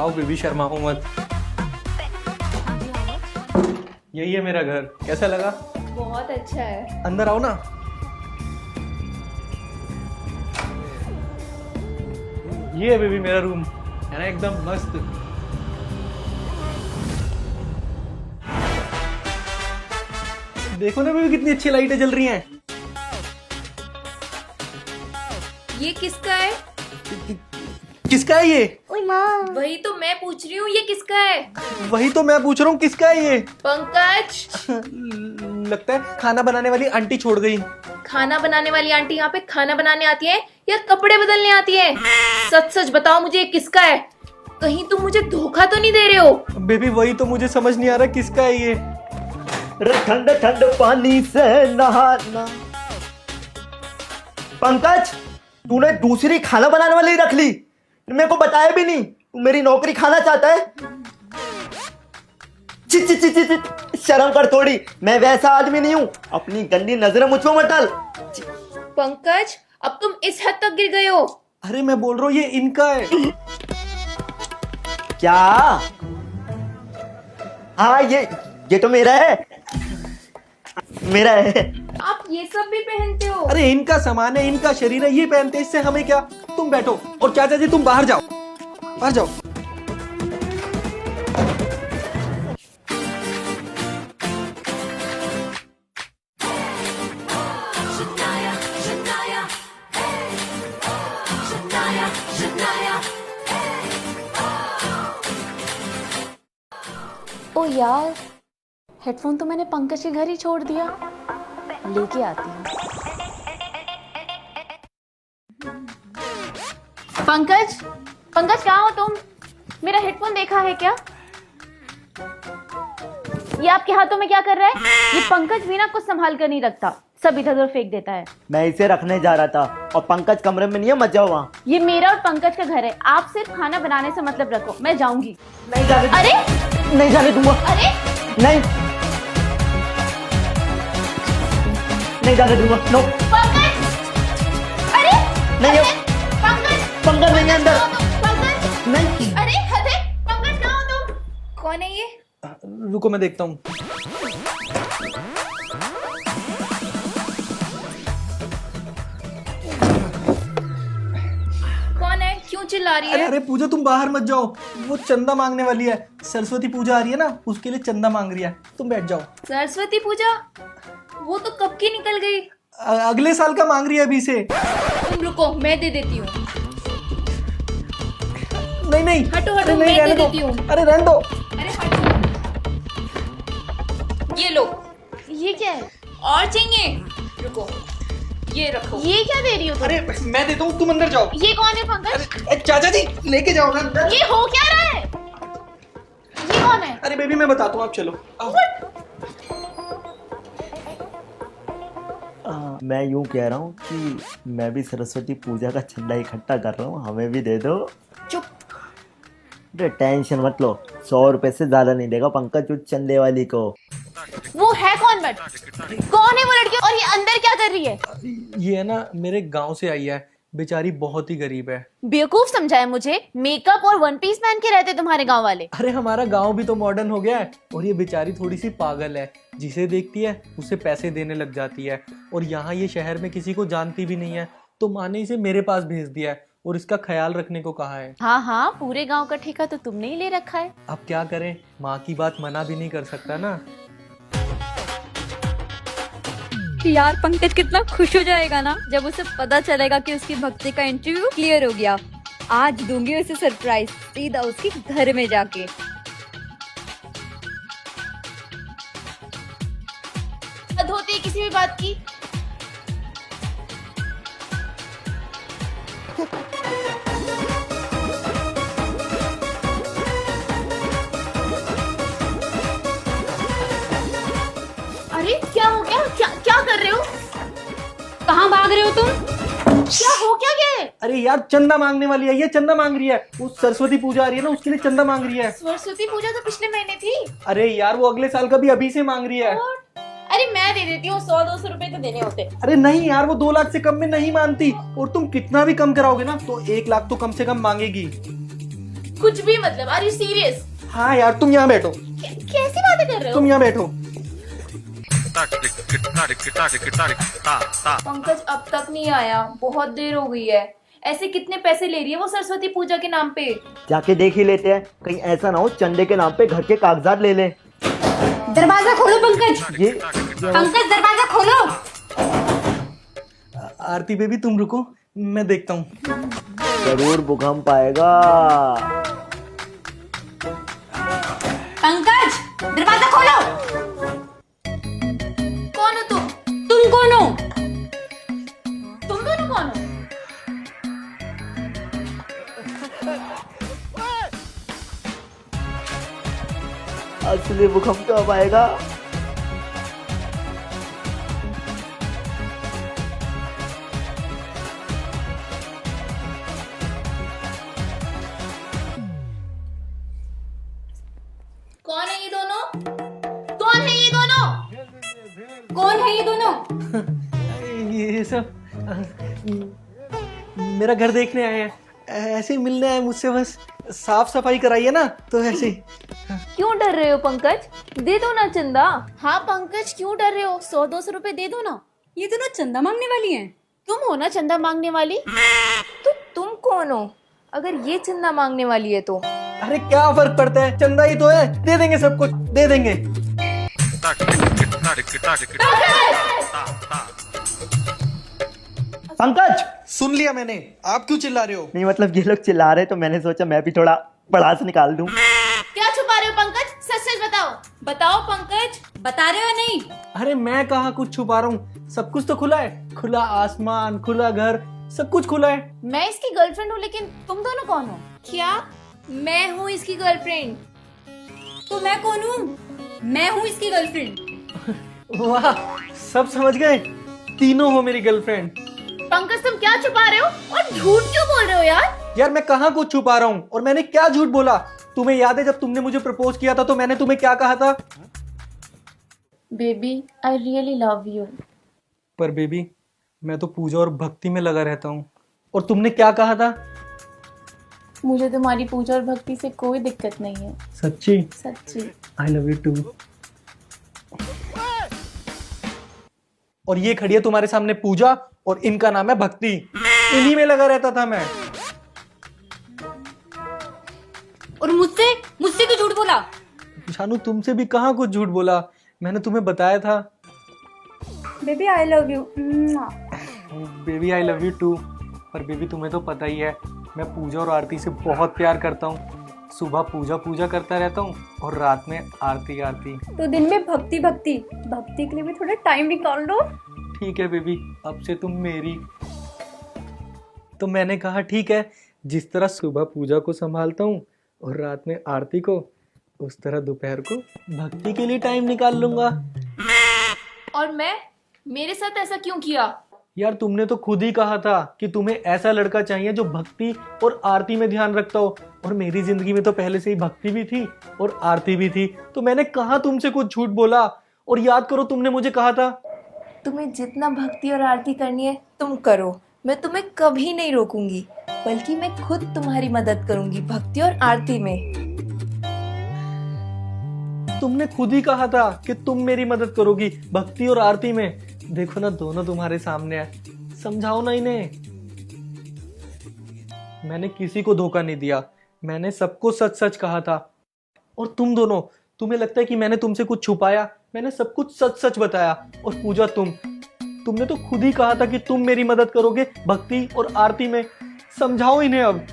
आओ बेबी, शर्माओ मत। यही है मेरा घर, कैसा लगा? बहुत अच्छा है। अंदर आओ ना। ये है बेबी मेरा रूम, है ना एकदम मस्त। देखो ना बेबी कितनी अच्छी लाइटें जल रही हैं। ये किसका है? किसका है ये? वही तो मैं पूछ रही हूँ, ये किसका है? वही तो मैं पूछ रहा हूँ, किसका है ये? पंकज। लगता है खाना बनाने वाली आंटी छोड़ गई। खाना बनाने वाली आंटी यहाँ पे खाना बनाने आती है या कपड़े बदलने आती है? सच सच बताओ मुझे, ये किसका है? कहीं तुम मुझे धोखा तो नहीं दे रहे हो? बेबी वही तो मुझे समझ नहीं आ रहा किसका है ये। ठंड ठंड पानी से नहाना। पंकज, तूने दूसरी खाना बनाने वाली रख ली, मेरे को बताया भी नहीं। तू मेरी नौकरी खाना चाहता है? ची ची ची ची ची, शर्म कर थोड़ी। मैं वैसा आदमी नहीं हूँ, अपनी गंदी नजरें मुझ पर मत डाल। पंकज, अब तुम इस हद तक गिर गए हो? अरे मैं बोल रहा हूँ ये इनका है। क्या? हाँ ये तो मेरा है, मेरा है। आप ये सब भी पहनते हो? अरे इनका सामान है, इनका शरीर है, ये पहनते, इससे हमें क्या। तुम बैठो और चाचा जी तुम बाहर जाओ, बाहर जाओ। ओ यार, हेडफोन तो मैंने पंकज के घर ही छोड़ दिया, लेके आती हूँ। पंकज, पंकज कहाँ हो तुम? मेरा हेडफोन देखा है क्या? ये आपके हाथों में क्या कर रहा है? ये पंकज भी ना कुछ संभाल कर नहीं रखता, सब इधर उधर फेंक देता है। मैं इसे रखने जा रहा था और पंकज कमरे में नहीं है, मत जाओ वहाँ। ये मेरा और पंकज का घर है, आप सिर्फ खाना बनाने से मतलब रखो, मैं जाऊंगी। नहीं जाने। अरे नहीं जाने दूंगा। अरे नहीं, नहीं जाने दूंगा। नो पंकज, अरे नहीं है। पंकज, पंकज नहीं है अंदर। पंकज, नहीं। अरे हदे, पंकज कहाँ हो तुम? कौन है ये? रुको मैं देखता हूँ। कौन है? क्यों चिल्ला रही अरे है? अरे पूजा तुम बाहर मत जाओ, वो चंदा मांगने वाली है। सरस्वती पूजा आ रही है ना, उसके लिए चंदा मांग रही है, तुम बैठ जाओ। सरस्वती पूजा? वो तो कब की निकल गई। अगले साल का मांग रही है अभी से। तुम रुको, मैं दे देती हूँ। नहीं नहीं हटो, अरे नहीं, मैं रहने दे दो। देती हूँ। अरे रहने दो। अरे हटो, ये लो। ये क्या है? और चाहिए? रुको, ये रखो। ये क्या दे रही हो तुम? अरे मैं देता हूँ, तुम अंदर जाओ। ये कौन है पंकज? अरे चाचा जी लेके जाओ ना अंदर। ये हो क्या रहा है? ये कौन है? अरे बेबी मैं बताता हूँ, आप चलो आओ। मैं यूं कह रहा हूँ कि मैं भी सरस्वती पूजा का चंदा इकट्ठा कर रहा हूँ, हमें भी दे दो। चुप। अरे टेंशन मत लो, 100 रुपए से ज्यादा नहीं देगा पंकज उस चंदे वाली को। वो है कौन? बट कौन है वो लड़की और ये अंदर क्या कर रही है? ये है ना मेरे गांव से आई है, बेचारी बहुत ही गरीब है। बेवकूफ समझा है मुझे, मेकअप और वन पीस पहन के रहते तुम्हारे गांव वाले। अरे हमारा गांव भी तो मॉडर्न हो गया है, और ये बेचारी थोड़ी सी पागल है, जिसे देखती है उसे पैसे देने लग जाती है। और यहाँ ये शहर में किसी को जानती भी नहीं है, तो माँ ने इसे मेरे पास भेज दिया है और इसका ख्याल रखने को कहा है। हाँ हाँ, पूरे गांव का ठेका तो तुमने ही ले रखा है। अब क्या करें, माँ की बात मना भी नहीं कर सकता ना। यार पंकज कितना खुश हो जाएगा ना जब उसे पता चलेगा कि उसकी भक्ति का इंटरव्यू क्लियर हो गया। आज दूंगी उसे सरप्राइज, सीधा उसके घर में जाके। हद होती है किसी भी बात की। अरे क्या हो गया? क्या कर रहे हो? कहाँ भाग रहे हो तुम? क्या हो क्या गया है? अरे यार चंदा मांगने वाली है, ये चंदा मांग रही है। वो सरस्वती पूजा आ रही है ना, उसके लिए चंदा मांग रही है। सरस्वती पूजा तो पिछले महीने थी। अरे यार वो अगले साल का भी अभी से मांग रही है। अरे मैं दे देती हूँ, 100-200 रुपए तो देने होते। अरे नहीं यार, वो 2 लाख से कम में नहीं मानती, और तुम कितना भी कम कराओगे ना तो 1 लाख तो कम से कम मांगेगी। कुछ भी मतलब, आर यू सीरियस? हाँ यार, तुम यहाँ बैठो, कैसी बातें कर रहे हो? तुम यहाँ बैठो। पंकज अब तक नहीं आया, बहुत देर हो गई है। ऐसे कितने पैसे ले रही है वो सरस्वती पूजा के नाम पे? जाके देख ही लेते हैं, कहीं ऐसा ना हो चंदे के नाम पे घर के कागजात ले ले। दरवाजा खोलो पंकज। ये पंकज दरवाजा खोलो। आरती बेबी तुम रुको, मैं देखता हूँ। जरूर भूकंप आएगा। पंकज दरवाजा खोलो। कौन हो तुम? तुम कौन हो? तुम दोनों कौन हो? असली भूकंप कब आएगा? कौन है ये दोनों? कौन है ये दोनों? कौन है ये दोनों? ये सब मेरा घर देखने आए हैं, ऐसे ही मिलने आए मुझसे, बस साफ सफाई कराइए ना, तो ऐसे ही। क्यों डर रहे हो पंकज? दे दो ना चंदा। हाँ पंकज, क्यों डर रहे हो? 100-200 रुपए दे दो ना। ये दोनों चंदा मांगने वाली हैं। तुम हो ना चंदा मांगने वाली? तो तुम कौन हो अगर ये चंदा मांगने वाली है तो? अरे क्या फर्क पड़ता है, चंदा ही तो है, दे देंगे, सब कुछ दे देंगे। पंकज! सुन लिया मैंने, आप क्यों चिल्ला रहे हो? नहीं मतलब ये लोग चिल्ला रहे तो मैंने सोचा मैं भी थोड़ा भड़ास निकाल दूं। क्या छुपा रहे हो पंकज? सच सच बताओ। बताओ पंकज। बता रहे हो नहीं? अरे मैं कहाँ कुछ छुपा रहा हूँ, सब कुछ तो खुला है, खुला आसमान, खुला घर, सब कुछ खुला है। मैं इसकी गर्लफ्रेंड हूँ, लेकिन तुम दोनों कौन हो? क्या? मैं हूँ इसकी गर्लफ्रेंड। तो मैं कौन हूँ? मैं हूँ इसकी गर्लफ्रेंड। वाह, सब समझ गए, तीनों हो मेरी गर्लफ्रेंड। पंकज तुम क्या छुपा रहे हो और झूठ क्यों बोल रहे हो यार? यार मैं कहाँ कुछ छुपा रहा हूँ, और मैंने क्या झूठ बोला? तुम्हें याद है जब तुमने मुझे प्रपोज किया था तो मैंने तुम्हें क्या कहा था? Baby I really love you. पर बेबी मैं तो पूजा और भक्ति में लगा रहता हूँ, और तुमने क्या कहा था? मुझे तुम्हारी पूजा और भक्ति से कोई दिक्कत नहीं है। सच्ची? सच्ची। I love you too. और ये खड़ी है तुम्हारे सामने पूजा, और इनका नाम है भक्ति, इन्हीं में लगा रहता था मैं। और मुझसे मुझसे क्यों झूठ बोला? शानू तुमसे भी कहाँ कुछ झूठ बोला, मैंने तुम्हें बताया था। Baby I love you. Baby I love you too. पर बेबी तुम्हें तो पता ही है मैं पूजा और आरती से बहुत प्यार करता हूँ। सुबह पूजा पूजा करता रहता हूँ और रात में आरती आरती। तो दिन में भक्ति भक्ति भक्ति के लिए भी थोड़ा टाइम निकाल लो। ठीक है बेबी, अब से तुम मेरी। तो मैंने कहा ठीक है, जिस तरह सुबह पूजा को संभालता हूँ और रात में आरती को, उस तरह दोपहर को भक्ति के लिए टाइम निकाल लूंगा। और मैं, मेरे साथ ऐसा क्यों किया? यार तुमने तो खुद ही कहा था कि तुम्हें ऐसा लड़का चाहिए जो भक्ति और आरती में ध्यान रखता हो, और मेरी जिंदगी में तो पहले से ही भक्ति भी थी और आरती भी थी, तो मैंने कहा तुमसे कुछ झूठ बोला। और याद करो तुमने मुझे कहा था तुम्हें जितना भक्ति और आरती करनी है तुम करो, मैं तुम्हें कभी नहीं रोकूंगी, बल्कि मैं खुद तुम्हारी मदद करूंगी भक्ति और आरती में। तुमने खुद ही कहा था कि तुम मेरी मदद करोगी भक्ति और आरती में। देखो ना, दोनों तुम्हारे सामने है, समझाओ ना इन्हें। मैंने किसी को धोखा नहीं दिया, मैंने सबको सच सच कहा था। और तुम दोनों, तुम्हें लगता है कि मैंने तुमसे कुछ छुपाया? मैंने सब कुछ सच सच बताया। और पूजा तुमने तो खुद ही कहा था कि तुम मेरी मदद करोगे भक्ति और आरती में। समझाओ इन्हें अब।